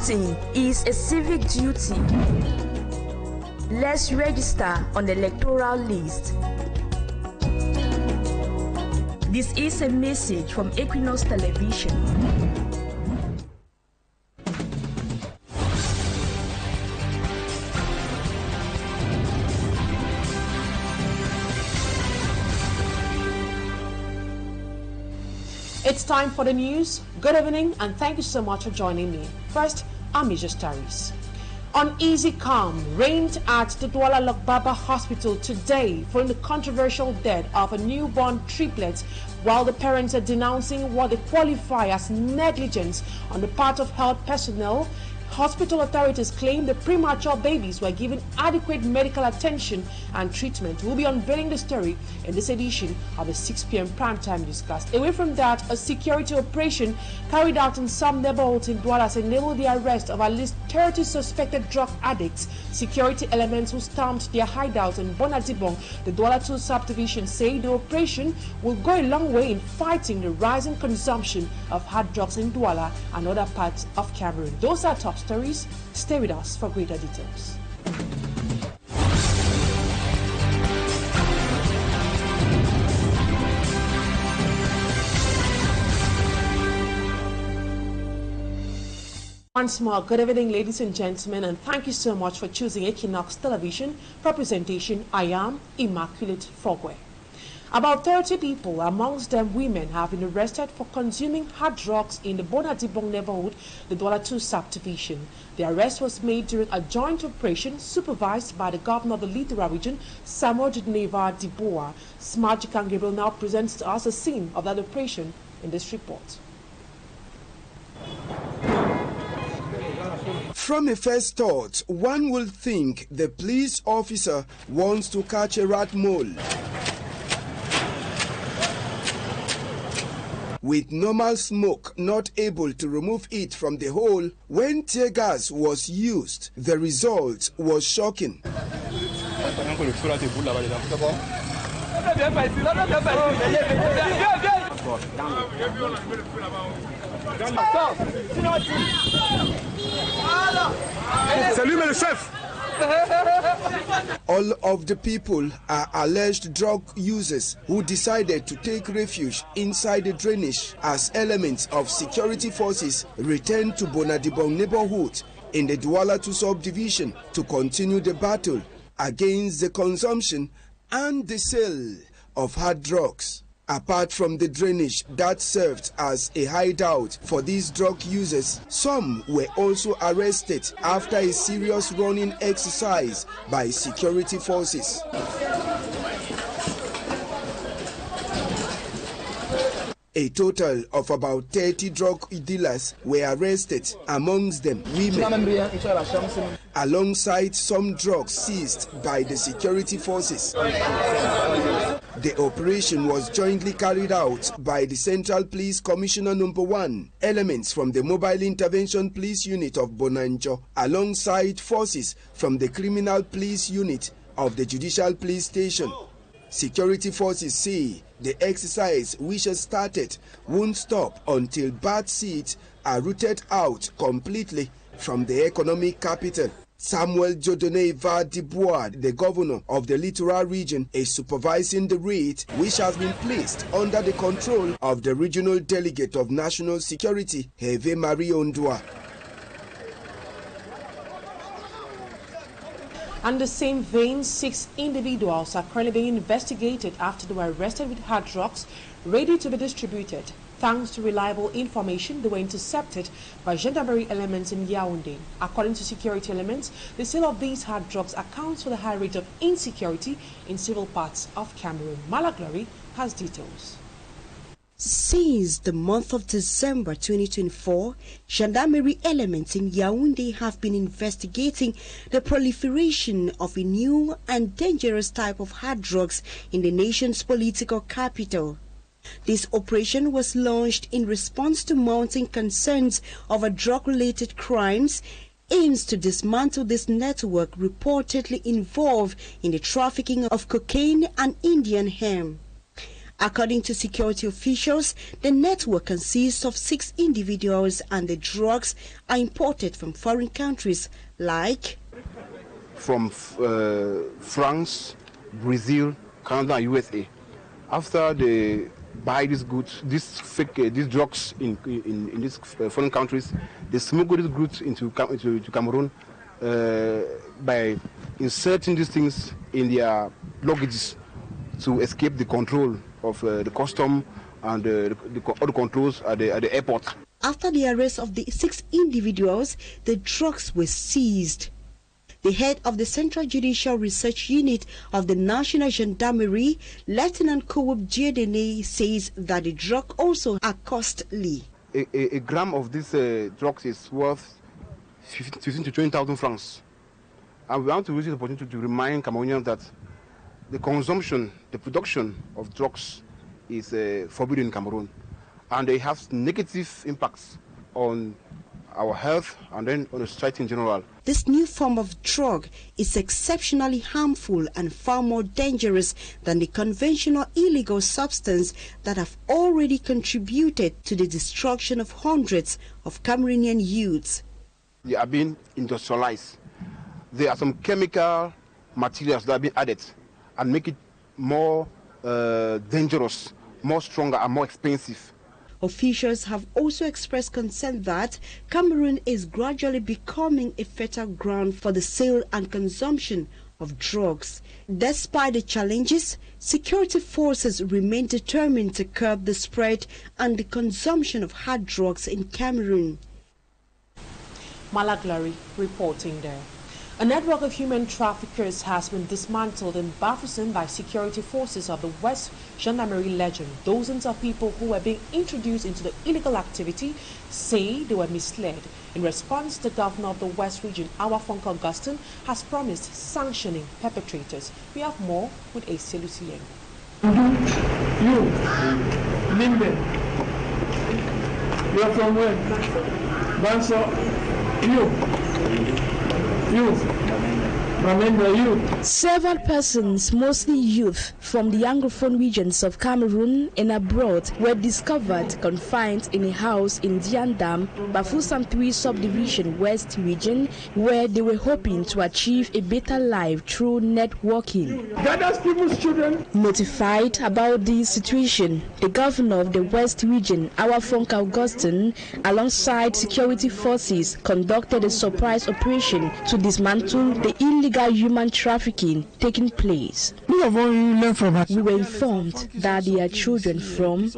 Voting is a civic duty. Let's register on the electoral list. This is a message from Equinoxe Television. It's time for the news. Good evening and thank you so much for joining me. First, our major stories. Uneasy calm reigned at the Douala Lokbaba Hospital today following the controversial death of a newborn triplet, while the parents are denouncing what they qualify as negligence on the part of health personnel. Hospital authorities claim the premature babies were given adequate medical attention and treatment. We'll be unveiling the story in this edition of the 6 p.m. primetime newscast. Away from that, a security operation carried out in some neighborhoods in Douala has enabled the arrest of at least 30 suspected drug addicts. Security elements who stormed their hideouts in Bonadibong, the Douala 2 subdivision, say the operation will go a long way in fighting the rising consumption of hard drugs in Douala and other parts of Cameroon. Those are top stories. Stay with us for greater details. Once more, good evening, ladies and gentlemen, and thank you so much for choosing Equinoxe Television for presentation. I am Immaculate Frogway. About 30 people, amongst them women, have been arrested for consuming hard drugs in the Bonadibong neighborhood, the Douala 2 subdivision. The arrest was made during a joint operation supervised by the governor of the Littoral region, Samuel Neva Diboa. Smart Jikan Gabriel now presents to us a scene of that operation in this report. From a first thought, one will think the police officer wants to catch a rat mole. With normal smoke not able to remove it from the hole, when tear gas was used, the result was shocking. Salut, le chef! All of the people are alleged drug users who decided to take refuge inside the drainage as elements of security forces returned to Bonadibong neighborhood in the Douala 2 subdivision to continue the battle against the consumption and the sale of hard drugs. Apart from the drainage that served as a hideout for these drug users, some were also arrested after a serious running exercise by security forces. A total of about 30 drug dealers were arrested, amongst them women, alongside some drugs seized by the security forces. The operation was jointly carried out by the Central Police Commissioner No. 1, elements from the Mobile Intervention Police Unit of Bonanjo, alongside forces from the Criminal Police Unit of the Judicial Police Station. Security forces say the exercise, which has started, won't stop until bad seeds are rooted out completely from the economic capital. Samuel Neva Diboa, the governor of the Littoral region, is supervising the raid, which has been placed under the control of the regional delegate of national security, Heve Marie Ondua. In the same vein, 6 individuals are currently being investigated after they were arrested with hard drugs ready to be distributed. Thanks to reliable information, they were intercepted by gendarmerie elements in Yaounde. According to security elements, the sale of these hard drugs accounts for the high rate of insecurity in several parts of Cameroon. Malaglory has details. Since the month of December 2024, gendarmerie elements in Yaounde have been investigating the proliferation of a new and dangerous type of hard drugs in the nation's political capital. This operation was launched in response to mounting concerns over drug-related crimes, aims to dismantle this network reportedly involved in the trafficking of cocaine and Indian hemp. According to security officials, the network consists of 6 individuals and the drugs are imported from foreign countries like From France, Brazil, Canada, and USA. After they buy these goods, these drugs in these foreign countries, they smuggle these goods into Cameroon by inserting these things in their luggages to escape the control of the custom and all the controls at the airport. After the arrest of the 6 individuals, the drugs were seized. The head of the Central Judicial Research Unit of the National Gendarmerie, Lieutenant Kowub Diedene, says that the drug also are costly. A gram of this drugs is worth 15 to 20,000 francs. And we want to use this opportunity to remind Cameroonians that the consumption, the production of drugs is forbidden in Cameroon. And they have negative impacts on our health and then on the society in general. This new form of drug is exceptionally harmful and far more dangerous than the conventional illegal substance that have already contributed to the destruction of hundreds of Cameroonian youths. They are being industrialized. There are some chemical materials that are being added and make it more dangerous, more stronger and more expensive. Officials have also expressed concern that Cameroon is gradually becoming a fertile ground for the sale and consumption of drugs. Despite the challenges, security forces remain determined to curb the spread and the consumption of hard drugs in Cameroon. Malaglari reporting there. A network of human traffickers has been dismantled in Bafoussam by security forces of the West Gendarmerie Legion. Dozens of people who were being introduced into the illegal activity say they were misled. In response, the governor of the West region, Francoise, has promised sanctioning perpetrators. We have more with A.C. Lucien. You, Limbe, you are from where? Banso, you, remember you. Several persons, mostly youth from the Anglophone regions of Cameroon and abroad, were discovered confined in a house in Diandam, Bafoussam 3 subdivision West region, where they were hoping to achieve a better life through networking. That people's children. Notified about this situation, the governor of the West region, Francoise, alongside security forces, conducted a surprise operation to dismantle the illegal human trafficking taking place. We were informed that they are children from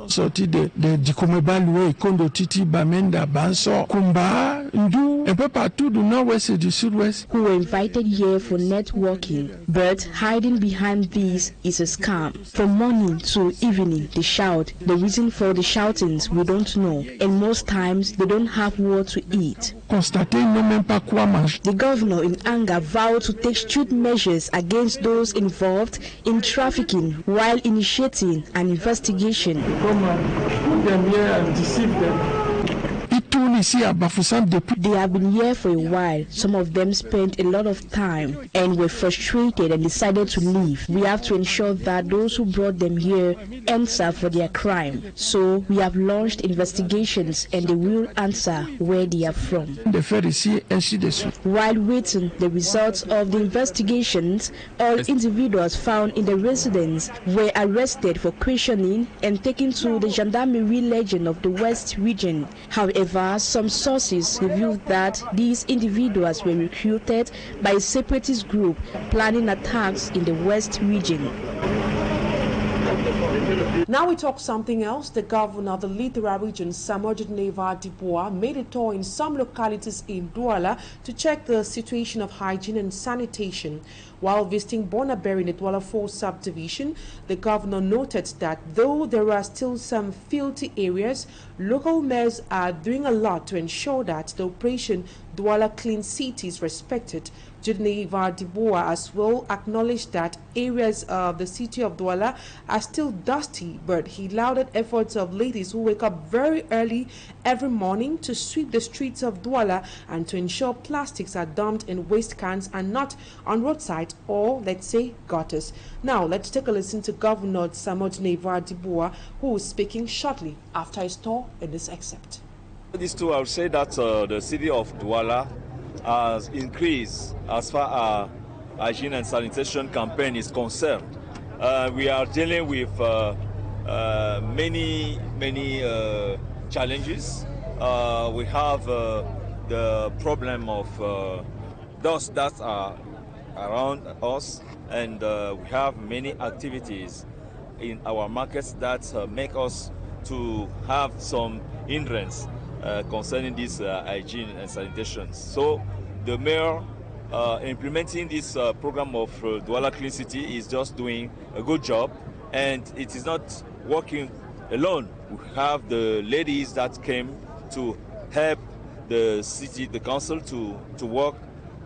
who were invited here for networking, but hiding behind this is a scam. From morning to evening they shout. The reason for the shoutings we don't know, and most times they don't have what to eat. The governor in anger vowed to take strict measures against those involved in trafficking while initiating an investigation. Come and put them here and deceive them. They have been here for a while. Some of them spent a lot of time and were frustrated and decided to leave. We have to ensure that those who brought them here answer for their crime. So we have launched investigations and they will answer where they are from. While waiting the results of the investigations, all individuals found in the residence were arrested for questioning and taken to the Gendarmerie Legion of the West region. However, some sources revealed that these individuals were recruited by a separatist group planning attacks in the West region. Now we talk something else. The governor of the Littoral region, Samodjit Dibois, made a tour in some localities in Douala to check the situation of hygiene and sanitation. While visiting Bonaberi in the Douala 4 subdivision, the governor noted that though there are still some filthy areas, local mayors are doing a lot to ensure that the operation Douala Clean City is respected. Geneva Diboa as well acknowledged that areas of the city of Douala are still dusty, but he lauded efforts of ladies who wake up very early every morning to sweep the streets of Douala and to ensure plastics are dumped in waste cans and not on roadsides or, let's say, gutters. Now, let's take a listen to Governor Geneva Diboa, who is speaking shortly after his tour in this excerpt. These two, I would say that the city of Douala has increased as far as hygiene and sanitation campaign is concerned. We are dealing with many challenges. We have the problem of dust that are around us, and we have many activities in our markets that make us to have some hindrance concerning this hygiene and sanitation. So the mayor implementing this program of Douala Clean City is just doing a good job, and it is not working alone. We have the ladies that came to help the city, the council to work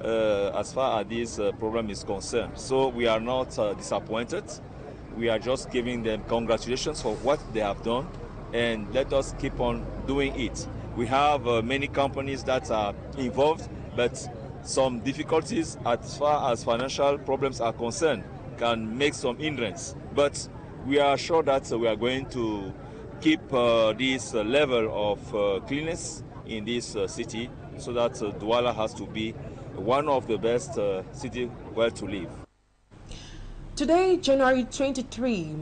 as far as this program is concerned. So we are not disappointed. We are just giving them congratulations for what they have done, and let us keep on doing it. We have many companies that are involved, but some difficulties as far as financial problems are concerned can make some hindrance. But we are sure that we are going to keep this level of cleanness in this city, so that Douala has to be one of the best cities where to live. Today, January 23,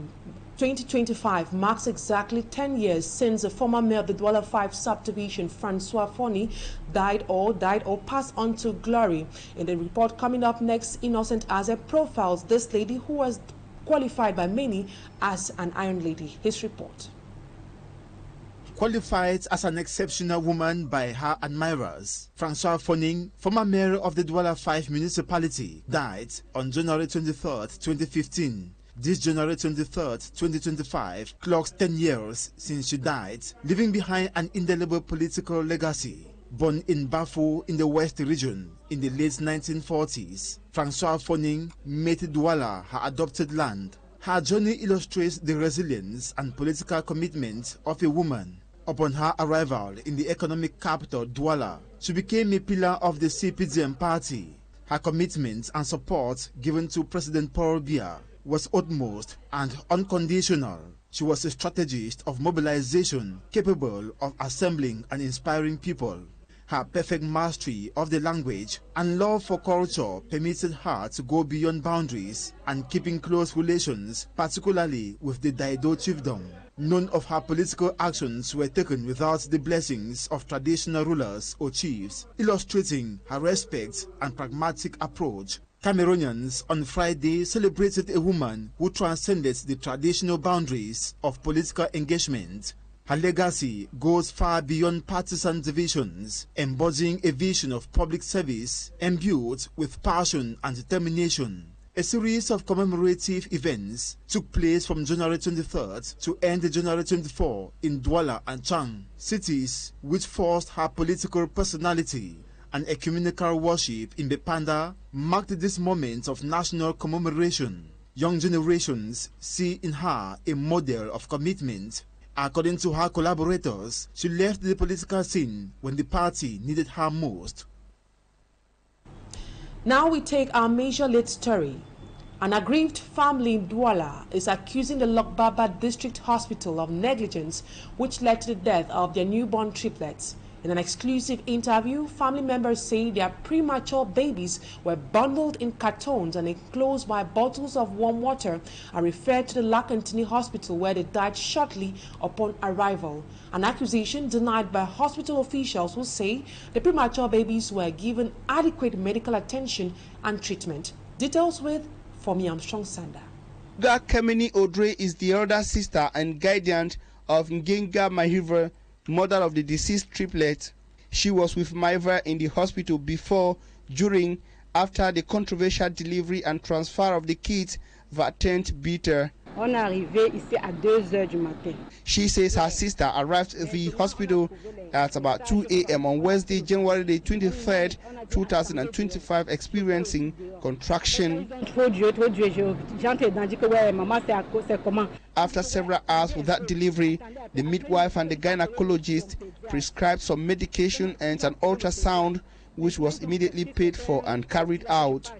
2025 marks exactly 10 years since the former mayor of the Douala 5 subdivision, Francoise Foning, died or passed on to glory. In the report coming up next, Innocent Aze profiles this lady who was qualified by many as an Iron Lady. His report. Qualified as an exceptional woman by her admirers, Francoise Foning, former mayor of the Douala 5 municipality, died on January 23, 2015. This January 23, 2025 clocks 10 years since she died, leaving behind an indelible political legacy. Born in Bafo in the West region in the late 1940s, Francoise Foning made Douala her adopted land. Her journey illustrates the resilience and political commitment of a woman. Upon her arrival in the economic capital, Douala, she became a pillar of the CPDM party. Her commitment and support given to President Paul Biya was utmost and unconditional. She was a strategist of mobilization capable of assembling and inspiring people. Her perfect mastery of the language and love for culture permitted her to go beyond boundaries and keeping close relations, particularly with the Daido chiefdom. None of her political actions were taken without the blessings of traditional rulers or chiefs, illustrating her respect and pragmatic approach. Cameroonians on Friday celebrated a woman who transcended the traditional boundaries of political engagement. Her legacy goes far beyond partisan divisions, embodying a vision of public service imbued with passion and determination. A series of commemorative events took place from January 23rd to end January 24 in Douala and Chang, cities which forced her political personality. An ecumenical worship in Bepanda marked this moment of national commemoration. Young generations see in her a model of commitment. According to her collaborators, she left the political scene when the party needed her most. Now we take our major lead story. An aggrieved family in Douala is accusing the Lokbaba District Hospital of negligence, which led to the death of their newborn triplets. In an exclusive interview, family members say their premature babies were bundled in cartons and enclosed by bottles of warm water and referred to the Lakantini Hospital, where they died shortly upon arrival. An accusation denied by hospital officials who say the premature babies were given adequate medical attention and treatment. Details with Fomi Armstrong Sanda. Kemeni Odre is the elder sister and guardian of Ngenga Mahiva, mother of the deceased triplet. She was with Maiva in the hospital before, during, after the controversial delivery and transfer of the kids that turned bitter. She says her sister arrived at the hospital at about 2 a.m. on Wednesday, January the 23rd, 2025, experiencing contraction. After several hours without delivery, the midwife and the gynecologist prescribed some medication and an ultrasound, which was immediately paid for and carried out.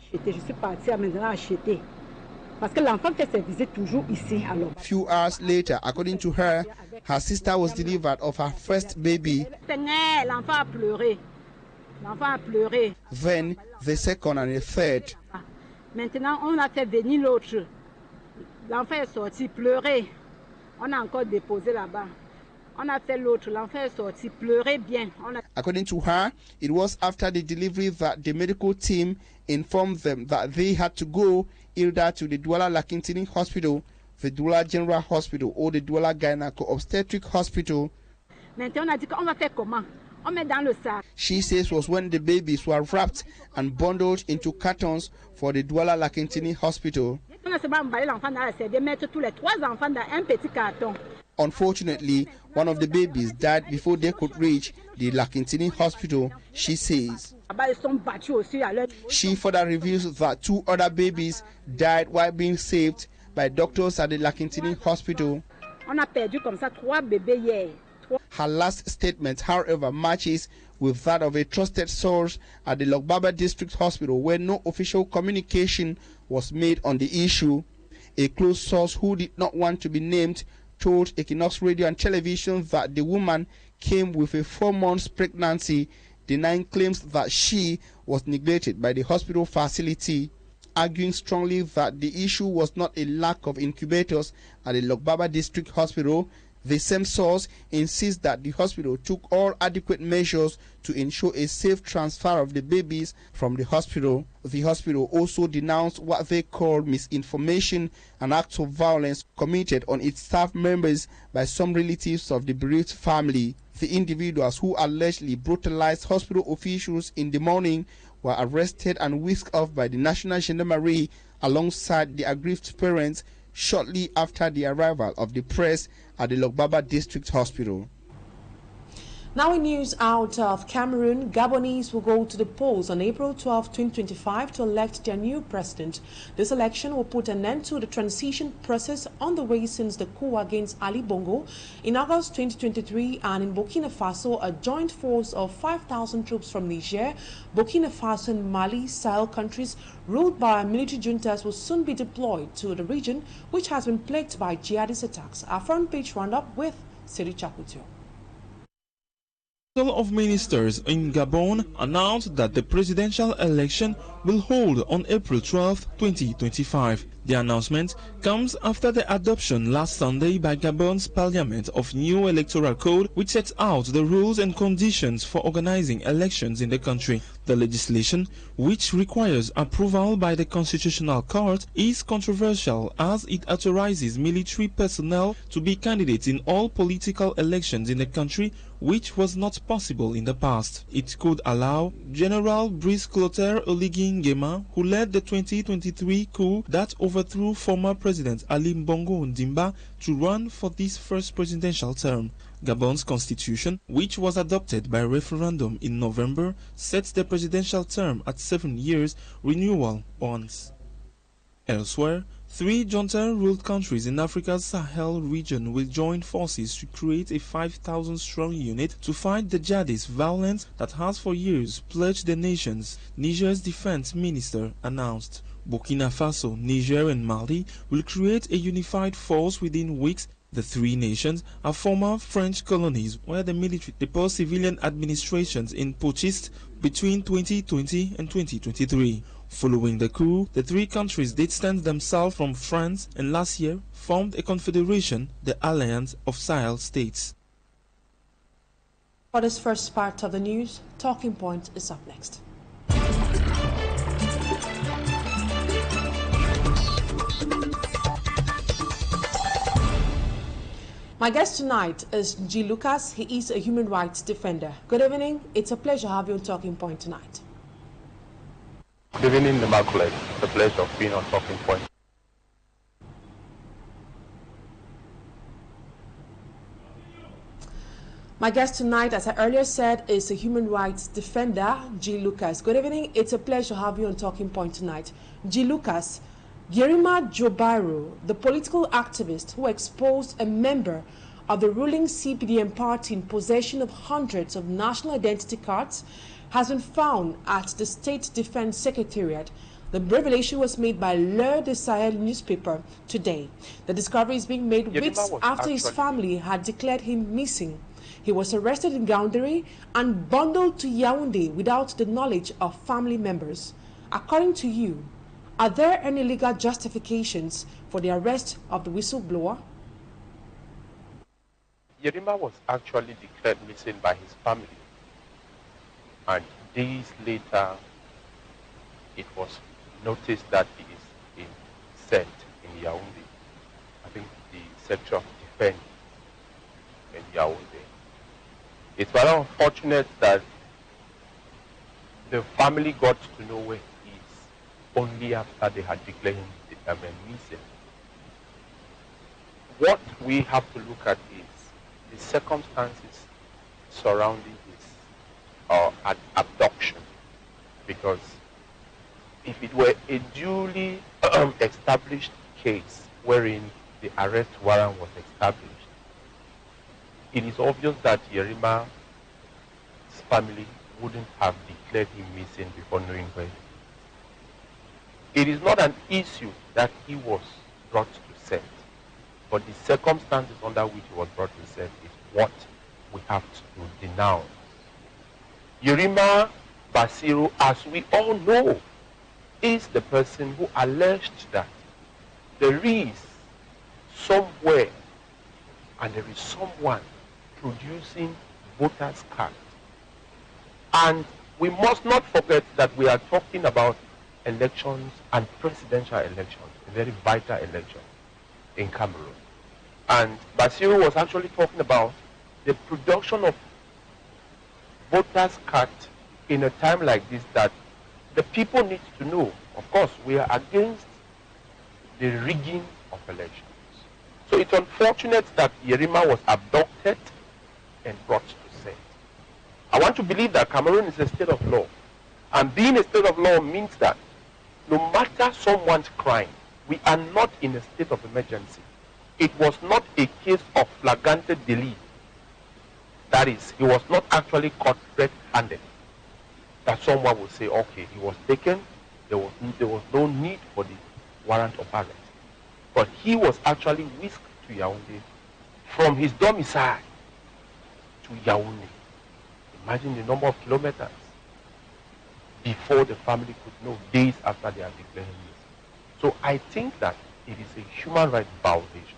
Few hours later, according to her, her sister was delivered of her first baby. Then the second and the third. L'enfant est sorti pleurer. On a encore déposé là-bas. On a fait l'autre. L'enfant est sorti pleurer bien. According to her, it was after the delivery that the medical team informed them that they had to go either to the Douala Lakintini Hospital, the Douala General Hospital, or the Douala Gyneco-Obstetric Hospital. Maintenant, on a dit qu'on va faire comment? On met dans le sac. She says was when the babies were wrapped and bundled into cartons for the Douala Lakintini Hospital. Unfortunately, one of the babies died before they could reach the Lakintini Hospital, she says. She further reveals that 2 other babies died while being saved by doctors at the Lakintini Hospital. Her last statement, however, matches with that of a trusted source at the Lokbaba District Hospital, where no official communication was made on the issue. A close source who did not want to be named told Equinoxe Radio and Television that the woman came with a 4 months pregnancy, denying claims that she was neglected by the hospital facility, arguing strongly that the issue was not a lack of incubators at the Lokbaba District Hospital. The same source insists that the hospital took all adequate measures to ensure a safe transfer of the babies from the hospital. The hospital also denounced what they called misinformation and acts of violence committed on its staff members by some relatives of the bereaved family. The individuals who allegedly brutalized hospital officials in the morning were arrested and whisked off by the National Gendarmerie alongside the aggrieved parents shortly after the arrival of the press at the Lokbaba District Hospital. Now in news out of Cameroon, Gabonese will go to the polls on April 12, 2025 to elect their new president. This election will put an end to the transition process on the way since the coup against Ali Bongo in August 2023, and in Burkina Faso, a joint force of 5,000 troops from Niger, Burkina Faso and Mali, Sahel countries ruled by military juntas, will soon be deployed to the region, which has been plagued by jihadist attacks. Our front page roundup with Siri Chakutio. The Council of Ministers in Gabon announced that the presidential election will hold on April 12, 2025. The announcement comes after the adoption last Sunday by Gabon's parliament of new electoral code, which sets out the rules and conditions for organizing elections in the country. The legislation, which requires approval by the Constitutional Court, is controversial as it authorizes military personnel to be candidates in all political elections in the country, which was not possible in the past. It could allow General Brice Clotaire Oligui Nguema, who led the 2023 coup that overthrew former President Ali Bongo Ondimba, to run for this first presidential term. Gabon's constitution, which was adopted by referendum in November, sets the presidential term at 7 years, renewal once. Elsewhere, 3 junta-ruled countries in Africa's Sahel region will join forces to create a 5,000-strong unit to fight the jihadist violence that has for years plagued the nations, Niger's defense minister announced. Burkina Faso, Niger and Mali will create a unified force within weeks. The 3 nations are former French colonies where the military deposed civilian administrations in putschist between 2020 and 2023. Following the coup, the 3 countries distanced themselves from France and last year formed a confederation, the Alliance of Sahel States. For this first part of the news, Talking Point is up next. My guest tonight is G. Lucas. He is a human rights defender. Good evening. It's a pleasure to have you on Talking Point tonight. Good evening, Immaculate. It's a pleasure of being on Talking Point. My guest tonight, as I earlier said, is a human rights defender, G. Lucas. Good evening. It's a pleasure to have you on Talking Point tonight. G. Lucas, Yerima Jobairo, the political activist who exposed a member of the ruling CPDM party in possession of hundreds of national identity cards, has been found at the State Defense Secretariat. The revelation was made by Le Sahel newspaper today. The discovery is being made weeks after his family had declared him missing. He was arrested in Yaounde and bundled to Yaounde without the knowledge of family members. According to you, are there any legal justifications for the arrest of the whistleblower? Yerima was actually declared missing by his family. And days later, it was noticed that he is in set in Yaounde. I think the sector of defense in Yaounde. It's very unfortunate that the family got to know where he is only after they had declared him missing. What we have to look at is the circumstances surrounding his abduction. Because if it were a duly established case wherein the arrest warrant was established, it is obvious that Yerima's family wouldn't have declared him missing before knowing where he is. It is not an issue that he was brought to set, but the circumstances under which he was brought to set is what we have to denounce. Yerima Basiru, as we all know, is the person who alleged that there is somewhere and there is someone producing voters' cards. And we must not forget that we are talking about elections and presidential elections, a very vital election in Cameroon. And Basiru was actually talking about the production of voters' cards in a time like this, that the people need to know. Of course, we are against the rigging of elections. So it's unfortunate that Yerima was abducted and brought to set. I want to believe that Cameroon is a state of law. And being a state of law means that no matter someone's crime, we are not in a state of emergency. It was not a case of flagrante delit. That is, he was not actually caught red-handed. That someone will say, okay, he was taken, there was no need for the warrant of arrest. But he was actually whisked to Yaounde from his domicile to Yaounde. Imagine the number of kilometers before the family could know, days after they had declared him missing. So I think that it is a human rights violation.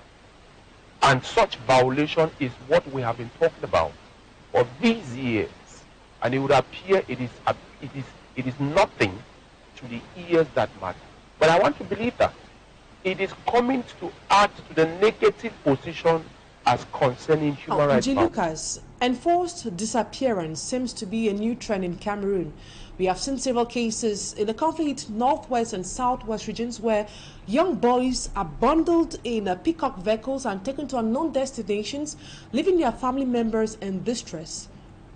And such violation is what we have been talking about for these years. And it would appear it is nothing to the ears that matter. But I want to believe that it is coming to add to the negative position as concerning human rights. Lucas, enforced disappearance seems to be a new trend in Cameroon. We have seen several cases in the conflict northwest and southwest regions where young boys are bundled in peacock vehicles and taken to unknown destinations, leaving their family members in distress.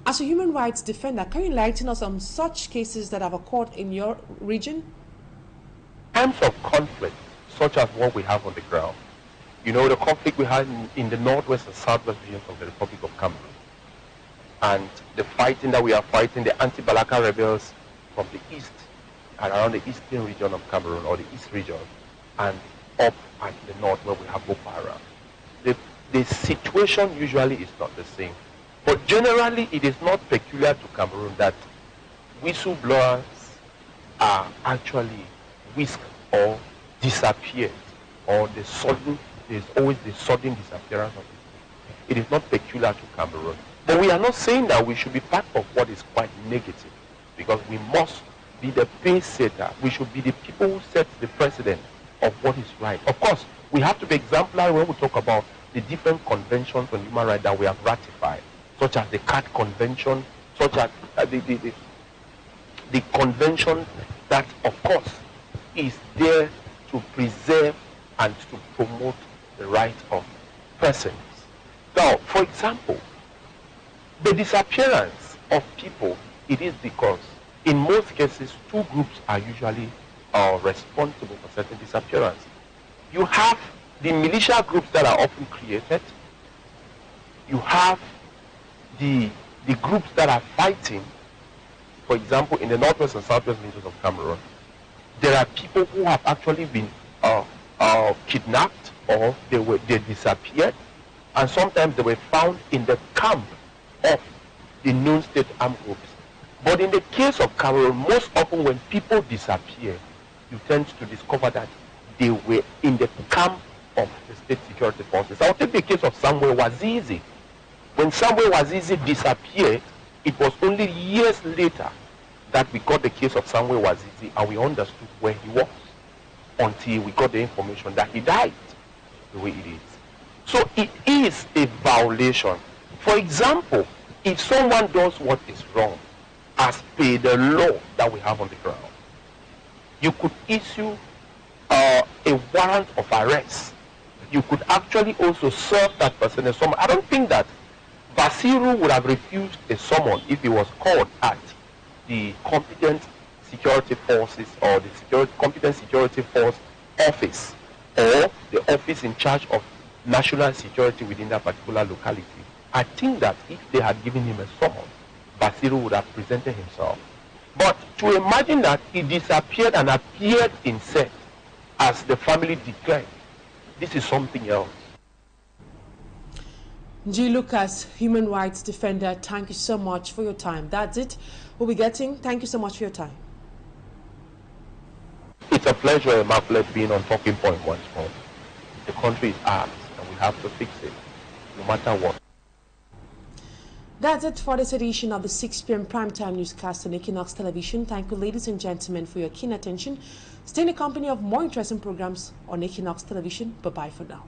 As a human rights defender, can you enlighten us on such cases that have occurred in your region? In terms of conflict, such as what we have on the ground, you know, the conflict we had in the northwest and southwest regions of the Republic of Cameroon, and the fighting that we are fighting, the anti-Balaka rebels from the east and around the eastern region of Cameroon, or the east region, and up at the north where we have Boko Haram. The situation usually is not the same. But generally, it is not peculiar to Cameroon that whistleblowers are actually whisked or disappeared, or there's always the sudden disappearance of people. It is not peculiar to Cameroon. But we are not saying that we should be part of what is quite negative, because we must be the pace setter. We should be the people who set the precedent of what is right. Of course, we have to be exemplary when we talk about the different conventions on human rights that we have ratified, such as the CAT Convention, such as the convention that, of course, is there to preserve and to promote the rights of persons. Now, for example, The disappearance of people, it is because in most cases, two groups are usually responsible for certain disappearance. You have the militia groups that are often created. You have the groups that are fighting. For example, in the northwest and southwest regions of Cameroon, there are people who have actually been kidnapped, or they disappeared, and sometimes they were found in the camp of the known state armed groups. But in the case of Cameroon, most often when people disappear, you tend to discover that they were in the camp of the state security forces. I'll take the case of Samuel Wazizi. When Samuel Wazizi disappeared, it was only years later that we got the case of Samuel Wazizi and we understood where he was, until we got the information that he died the way it is. So it is a violation. For example, if someone does what is wrong, as per the law that we have on the ground, you could issue a warrant of arrest. You could actually also serve that person a summons. I don't think that Basiru would have refused a summons if he was called at the competent security forces or the competent security force office, or the office in charge of national security within that particular locality. I think that if they had given him a summons, Basiru would have presented himself. But to imagine that he disappeared and appeared in set as the family declared, this is something else. G. Lucas, human rights defender, thank you so much for your time. That's it. We'll be getting. Thank you so much for your time. It's a pleasure, Immaculate, being on Talking Point once more. The country is ours, and we have to fix it, no matter what. That's it for this edition of the 6 p.m. primetime newscast on Equinoxe Television. Thank you, ladies and gentlemen, for your keen attention. Stay in the company of more interesting programs on Equinoxe Television. Bye-bye for now.